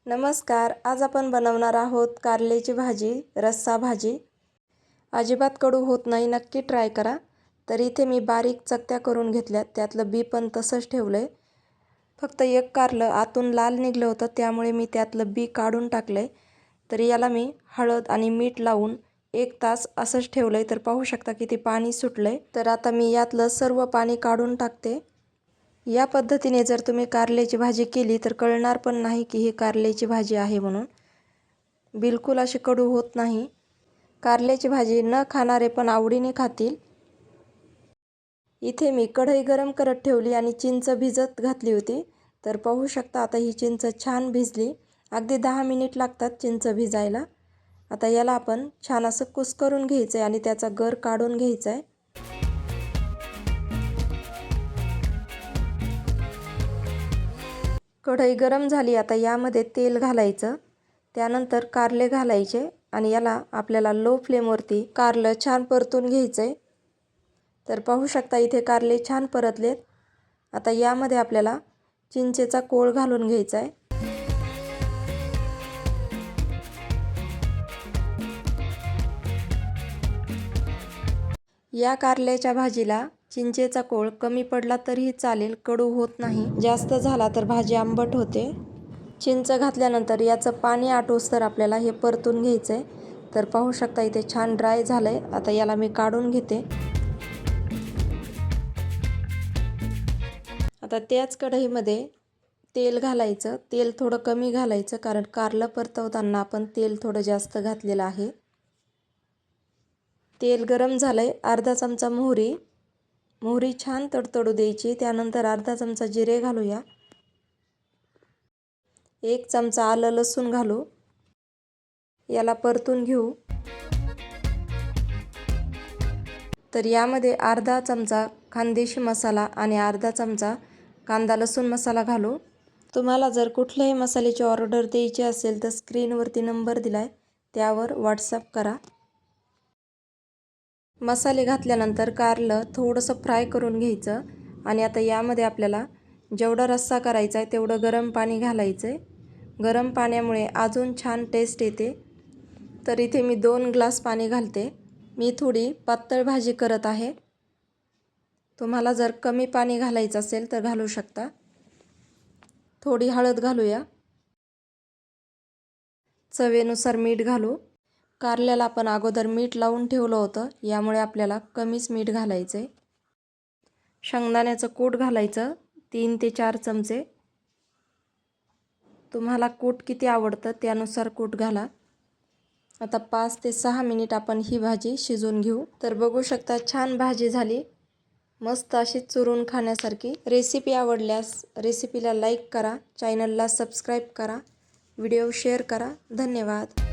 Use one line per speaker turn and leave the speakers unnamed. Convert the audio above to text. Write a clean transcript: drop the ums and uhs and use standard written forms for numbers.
नमस्कार. आज आपण बनवणार आहोत कारल्याची भाजी, रस्सा भाजी. अजिबात कडू होत नाही, नक्की ट्राय करा. तर इथे मी बारीक चकत्या करून घेतल्यात, त्यातलं बी पण तसंच ठेवलंय. फक्त एक कारलं आतून लाल निघलं होतं, त्यामुळे मी त्यातलं बी काढून टाकलंय. तर याला मी हळद आणि मीठ लावून 1 तास असंच ठेवलंय. तर पाहू शकता किती पाणी सुटलंय. तर आता मी यातलं सर्व पाणी काढून टाकते. या पद्धतीने जर तुम्ही कारल्याची भाजी केली तर कळणार पण नाही की ही कारल्याची भाजी आहे म्हणून. बिलकुल अशी कडू होत नाही. कारल्याची भाजी न खाणारे पण आवडीने खातील. इथे मी कढई गरम करत ठेवली आणि चिंच भिजत घातली होती. तर पाहू शकता आता ही चिंच छान भिजली. अगदी 10 मिनिट लागतात चिंच भिजायला. आता याला आपण छान असं कुस्करून घ्यायचं आहे आणि त्याचा गर काढून घ्यायचा आहे. कढई गरम झाली. आता यामध्ये तेल घालायचं, त्यानंतर कारले घालायचे आणि याला आपल्याला लो फ्लेमवरती कारलं छान परतून घ्यायचंय. तर पाहू शकता इथे कारले छान परतलेत. आता यामध्ये आपल्याला चिंचेचा कोळ घालून घ्यायचा आहे. या कारल्याच्या भाजीला चिंचेचा कोळ कमी पडला तरीही चालेल, कडू होत नाही. जास्त झाला तर भाजी आंबट होते. चिंच घातल्यानंतर याचं पाणी आटोसतर आपल्याला हे परतून घ्यायचं आहे. तर पाहू शकता इथे छान ड्राय झालंय. आता याला मी काढून घेते. आता त्याच कढईमध्ये तेल घालायचं. तेल थोडं कमी घालायचं, कारण कारलं परतवताना आपण तेल थोडं जास्त घातलेलं आहे. तेल गरम झालंय. अर्धा चमचा मोहरी छान तडतडू द्यायची. त्यानंतर अर्धा चमचा जिरे घालूया. 1 चमचा आलं लसूण घालू. याला परतून घेऊ. तर यामध्ये अर्धा चमचा खानदेशी मसाला आणि अर्धा चमचा कांदा लसूण मसाला घालू. तुम्हाला जर कुठल्याही मसाल्याची ऑर्डर द्यायची असेल तर स्क्रीनवरती नंबर दिलाय, त्यावर व्हॉट्सअप करा. मसाले घातल्यानंतर कारलं थोडंसं फ्राय करून घ्यायचं आणि आता यामध्ये आपल्याला जेवढा रस्सा करायचा आहे तेवढं गरम पाणी घालायचं आहे. गरम पाण्यामुळे अजून छान टेस्ट येते. तर इथे मी 2 ग्लास पाणी घालते. मी थोडी पातळ भाजी करत आहे. तुम्हाला जर कमी पाणी घालायचं असेल तर घालू शकता. थोडी हळद घालूया. चवीनुसार मीठ घालू. कारल्याला आपण अगोदर मीठ लावून ठेवलं होतं, यामुळे आपल्याला कमीच मीठ घालायचं आहे. शेंगदाण्याचं कूट घालायचं 3 ते 4 चमचे. तुम्हाला कूट किती आवडतं त्यानुसार कूट घाला. आता 5 ते 6 मिनिट आपण ही भाजी शिजवून घेऊ. तर बघू शकता छान भाजी झाली, मस्त अशी चुरून खाण्यासारखी. रेसिपी आवडल्यास रेसिपीला लाईक करा, चॅनलला सबस्क्राईब करा, व्हिडिओ शेअर करा. धन्यवाद.